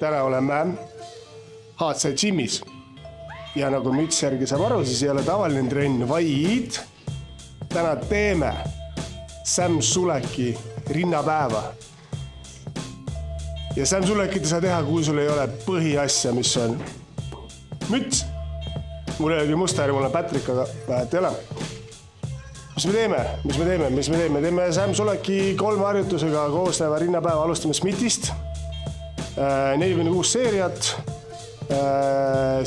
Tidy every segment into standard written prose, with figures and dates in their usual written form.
täna oleme HC Gymis. Ja nagu müts järgi saab aru, siis ei ole tavaline trenn, vaid täna teeme Sam Suleki rinnapäeva. Ja Sam Sulekit ei saa teha, kui sul ei ole põhiasja, mis on müts. Mul ei ole küll musta äri, mul on Patrick, aga vähet ei ole. Mis me teeme? Me teeme Sam Suleki 3 harjutusega koosneva rinnapäeva. Alustame Smithist. 4-6 seeriat.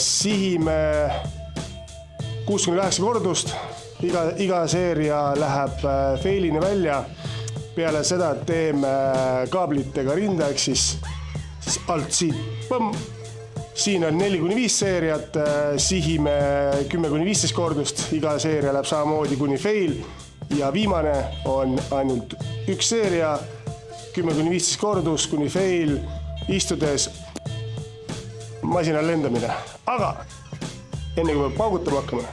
Sihime 6-8 kordust. Iga seeria läheb failini välja. Peale seda teeme kaablitega rinda, ehk siis alt siit põmm. Siin on 4-5 seeriat, sihime 10-15 kordust. Iga seeria läheb samamoodi kuni fail. Ja viimane on ainult 1 seeria, 10-15 kordus kuni fail, istudes masinal lendamine. Aga enne kui me paugutama hakkame,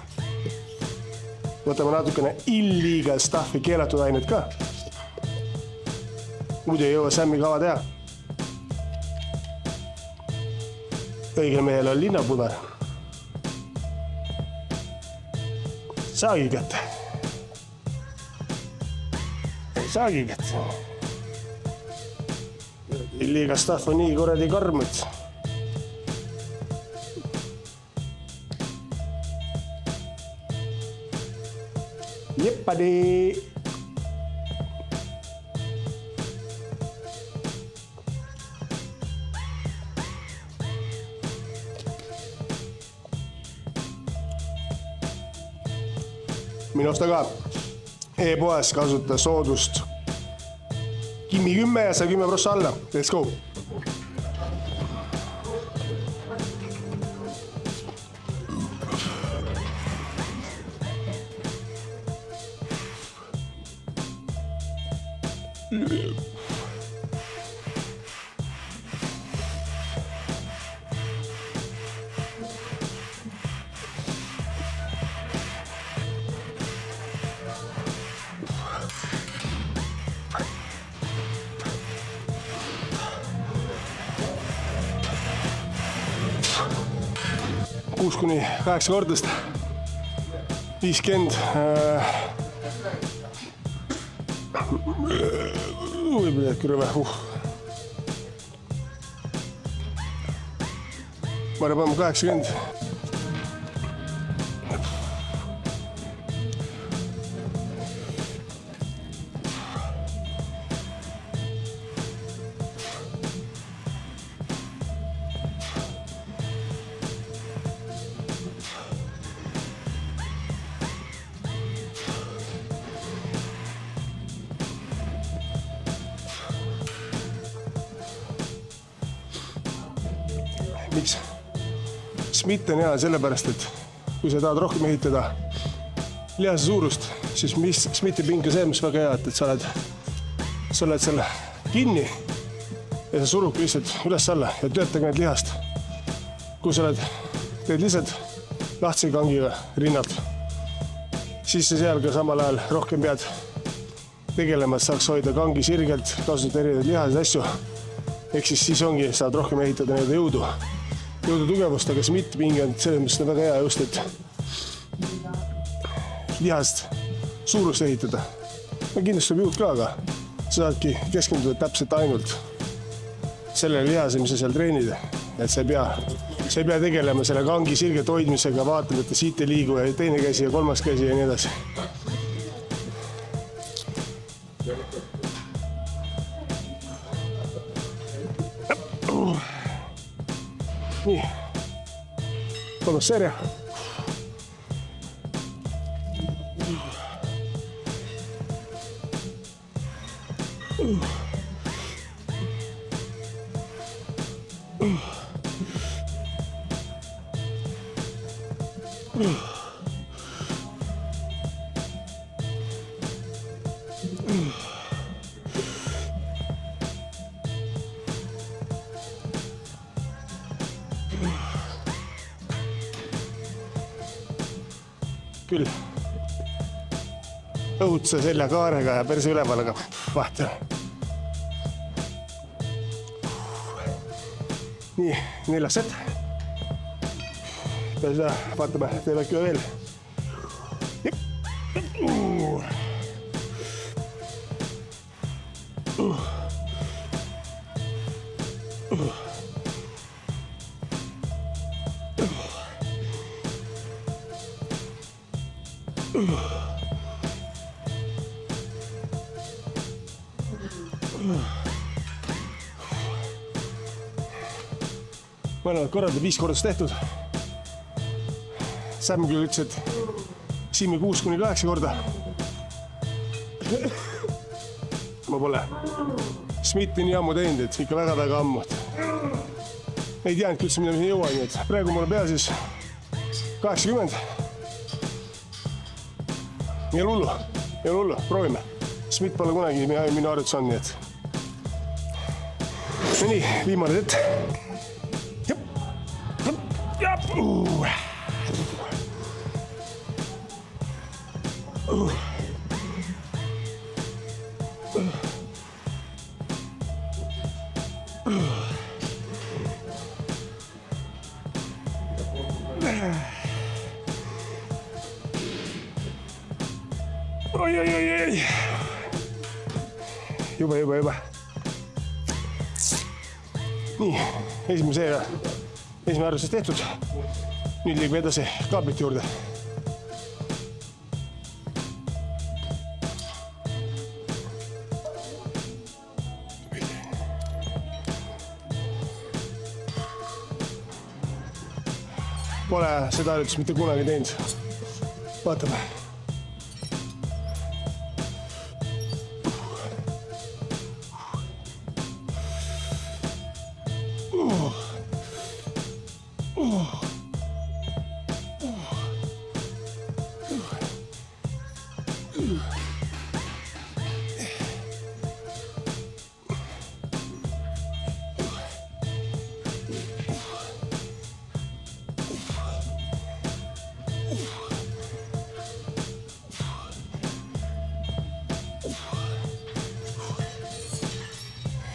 võtame natukene illegal stuffi, keelatud ainet ka. Muidu ei jõua Sammi kava teha. Õigel mehel on linnapudar. Saagi kätte. Saagi kätte. Illegal stuff on nii kuradi karm, et jeppadi. Minusta ka e-poes kasuta soodust Kimi 10 ja 10% alla. Let's go! Kuni 8 kordust, 50. Võib-olla kõrve. Ma arvan 80. Miks? Smith on hea sellepärast, et kui sa tahad rohkem ehitada lihase suurust, siis Smithi pink on see, mis väga hea, et sa oled selle kinni ja sa surub lihtsalt üles-alla ja töötage need lihast. Kui sa teed lihtsalt lahtse kangiga rinnalt, siis sa seal ka samal ajal rohkem pead tegelema, et saaks hoida kangi sirgelt, kasutada erinevaid lihaseid asju. Ehk siis ongi, saad rohkem ehitada need jõudu tugevust, aga Smith pingi on selles mõttes väga hea just, et lihast suurust ehitada. Kindlasti saab juhud ka, aga sa saadki keskenduda täpselt ainult selle lihase, mis sa seal treenid. Et sa ei pea tegelema selle kangi sirgelt hoidmisega, vaatama, et siit ei liigu ja teine käsi ja kolmas käsi ja nii edasi. Nii, 3 seeria. Küll õudse seljakaarega ja perse üleval, aga vahet. nii, 4. set. peale seda vaatame, teeme äkki veel. mõlemad korrad ja 5 kordust tehtud. Sam küll ütles, et Siimi 6-8 korda. ma pole Smithi nii ammu teinud, et ikka väga ammu. ei teadnudki üldse, mida ma siin jõuan, nii et praegu mul on pea siis 80. ei ole hullu, proovime. Smith pole kunagi minu harjutus on, nii et. ja nii, viimane set. Oi. Juba. nii, esimene harjutus tehtud. nüüd liigume edasi kaablite juurde. Pole seda harjutust mitte kunagi teinud. vaatame.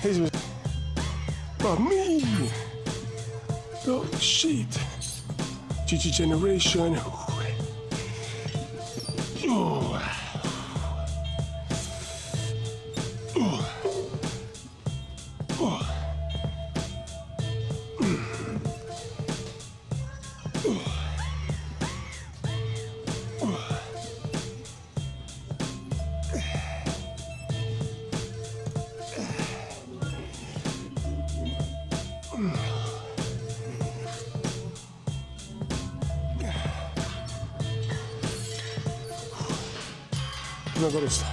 esimese. me. Oh shit. GG Generation. korrust.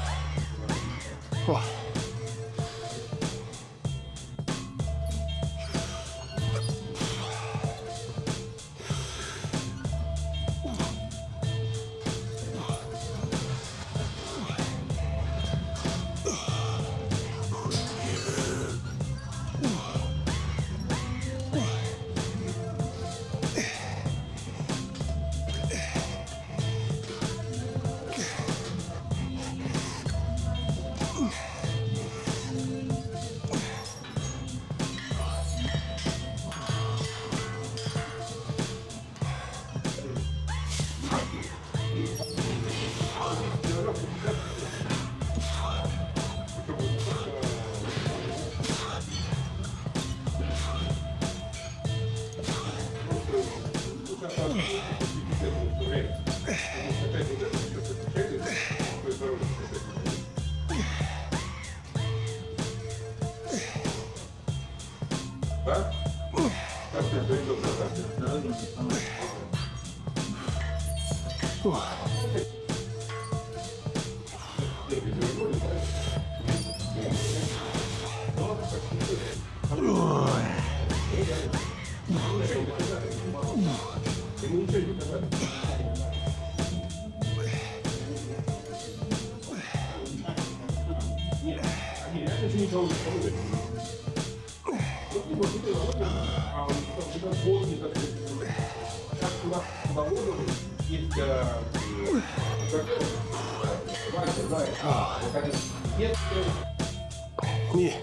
nii,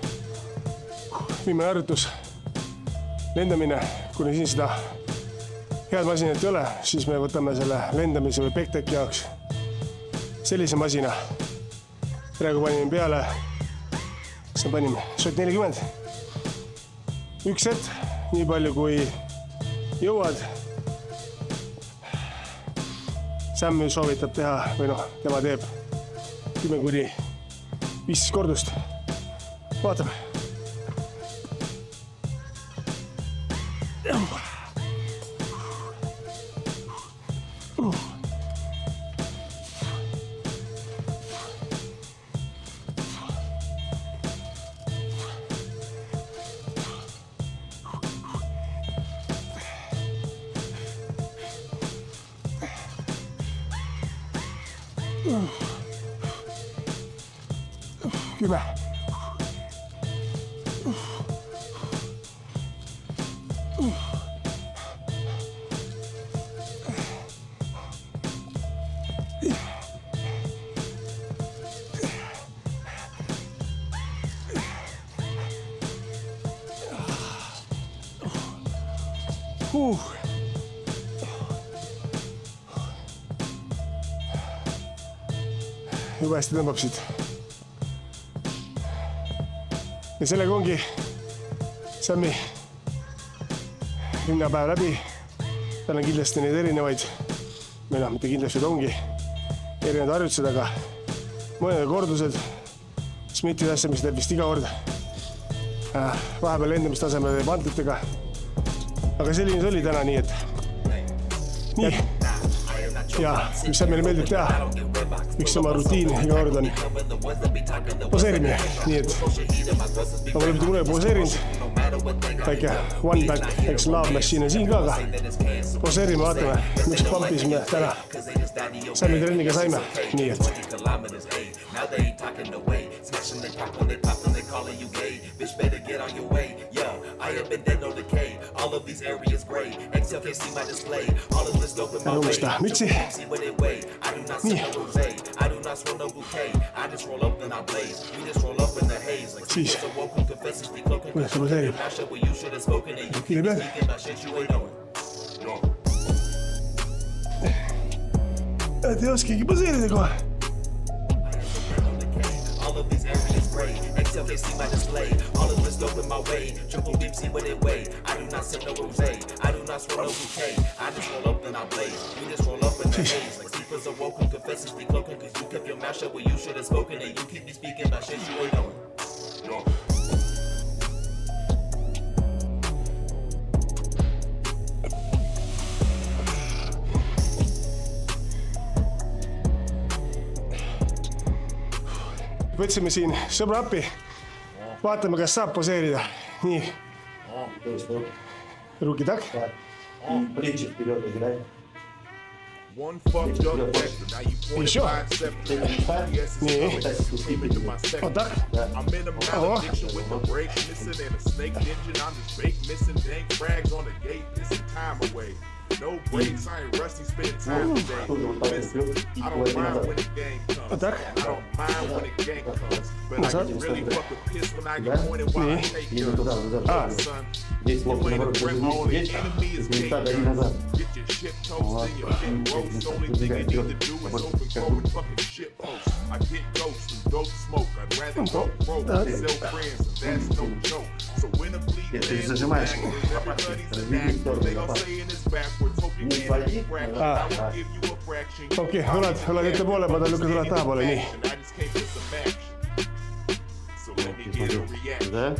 viimane harjutus. lendamine, kuni siin seda head masinat ei ole, siis me võtame selle lendamise või backteki jaoks sellise masina. Praegu panime peale, siis me panime šot 40. Üks set, nii palju kui jõuad. Sam soovitab teha, või noh, tema teeb 10–15 kordust. Vaatame. Kümme. Juba hästi tõmbab siit. Ja sellega ongi Sami rinnapäev läbi. Tal on kindlasti neid erinevaid, või noh, mitte kindlasti ongi erinevad harjutused, aga mõned kordused. Smithi asja, mis teeb vist iga kord. Vahepeal lendamistasemel teeb antlitega. Aga selline see oli täna, nii et nii. Ja mis Samile meeldib teha, miks oma rutiin iga kord on poseerimine, nii et ma olen mitte kunagi poseerinud, väike one back, eks love machine on siin ka, aga poseerime, vaatame, miks pumpis me täna Sami trenniga saime, nii et ära unusta mütsi. Nii. Siis. Kuidas see poseerib? Kile peal. Et ei oskagi poseerida kohe. Exhale, can't see my display. All of this dope in my way. Triple deep, see what it weigh. I do not sip no rosé. I do not swirl no bouquet. I just roll up and I blaze. We just roll up in the haze. Like sleepers awoken, confessors be cloaking. Cause you kept your mouth shut where you should have spoken. And you keep me speaking about shit you ain't knowing. Võtsime siin sõbra appi. Vaatame, kas saab poseerida. Nii. Ruki tak. Еще. Nii. Otak. No breaks, I ain't rusty, spend time today. I don't mind when the game comes. I don't mind when the game comes. But I can really fuck with piss when I get pointed while I take guns. Son, you ain't a rep, only enemy is gay guns. Get your shit toast and your shit roast. Only thing you need to do is open cold fucking shit post. I get ghosts and dope smoke. I'd rather go broke than sell friends, and that's no joke. So when a fleet lands back, everybody's an actor. They gon' say in this backwards. Okei, oled ette poole, ma tahan lükata taha poole, nii. Сюда,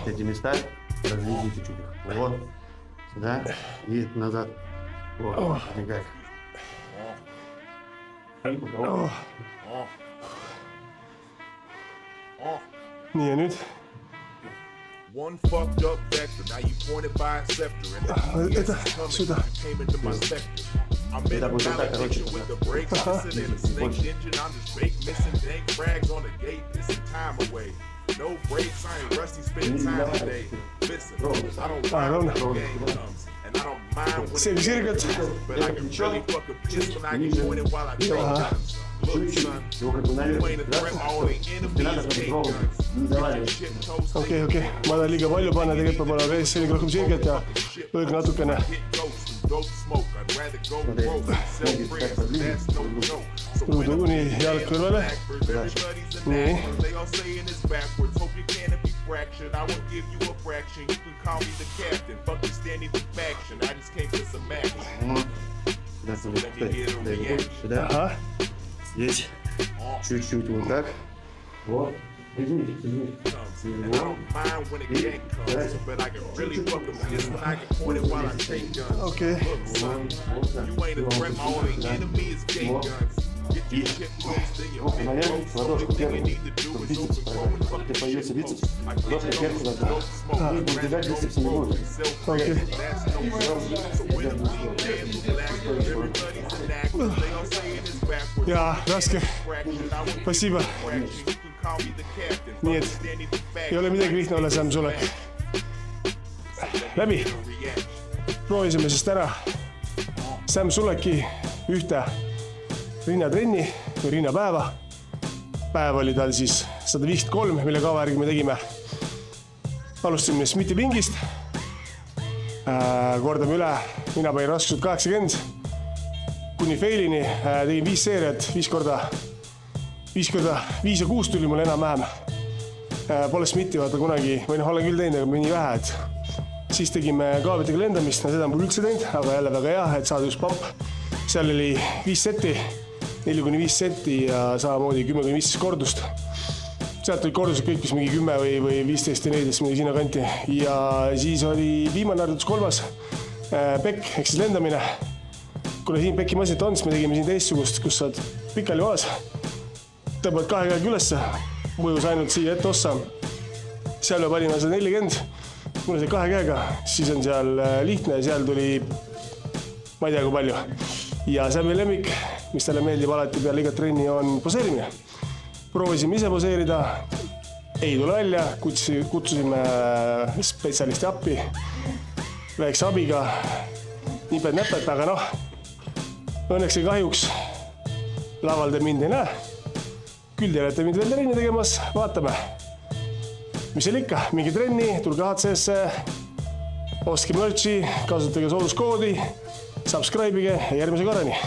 эти места разведите чуть. Вот, сюда и назад. Вот, никак. Nii ja nüüd. One fucked up vector, now you pointed by a scepter, and the came into my sector. I'm in a malediction with the brakes missing and a snake engine. I'm just fake missing dank frags on the gate, missing time away. No breaks, I ain't rusty, spend time today. Listen, I don't mind when the game comes, and I don't mind when it comes, but I can really fuck a piss when I get pointed while I take guns. Okei. Ma tahan liiga palju panna, tegelikult peab olema vees sellega rohkem sirget ja õõg natukene. Kuni jalg kõrvale. Nii. Ага. Здесь чуть-чуть вот так. Вот. Извини. Окей. Ладошку первую, чтобы бицепс проверить. Ты появился бицепс, ладошку кверху надо. Бегать бицепс не будет. Окей. Jaa, raske. Спасибо. Nii et ei ole midagi lihtne olla Sam Sulek. Läbi. Proovisime sest ära Sam Suleki ühte rinnatrenni või rinnapäeva. Päev oli tal siis 153, mille kavärgi me tegime. Alustasime Smithi pingist. Kordame üle. Mina panin raskuselt 80. Kuni failini tegin 5 seeriat, 5 korda 5 ja 6 tuli mul enam-vähem. Pole Smithi vaata kunagi, või olen küll teinud, aga mõni vähe, et siis tegime kaabitega lendamist, seda on mul üldse teinud, aga jälle väga hea, et saada just pump. Seal oli 5 seti, 4-5 seti ja samamoodi 10-15 kordust. Sealt olid kordused kõik, mis mingi 10 või 15 ja 14 mingi sinna kanti. Ja siis oli viimane harjutus 3. Pekk, ehk siis lendamine. Kuna siin peki masinat on, siis me tegime siin teistsugust, kus saad pikali maas. Tõmbad 2 käega ülesse, mõjus ainult siia ette ossa. Seal me panime 140, kuna see 2 käega, siis on seal lihtne ja seal tuli ma ei tea kui palju. Ja Sami lemmik, mis talle meeldib alati peale igat trenni, on poseerimine. Proovisime ise poseerida, ei tule välja, kutsusime spetsialisti appi, väikse abiga, niped-näped, aga noh, õnneks ja kahjuks laval te mind ei näe. Küll te olete mind veel trenni tegemas, vaatame. Mis seal ikka, mingi trenni, tulge HC-sse, ostke mürtsi, kasutage sooduskoodi, subscribe'ige ja järgmise korrani.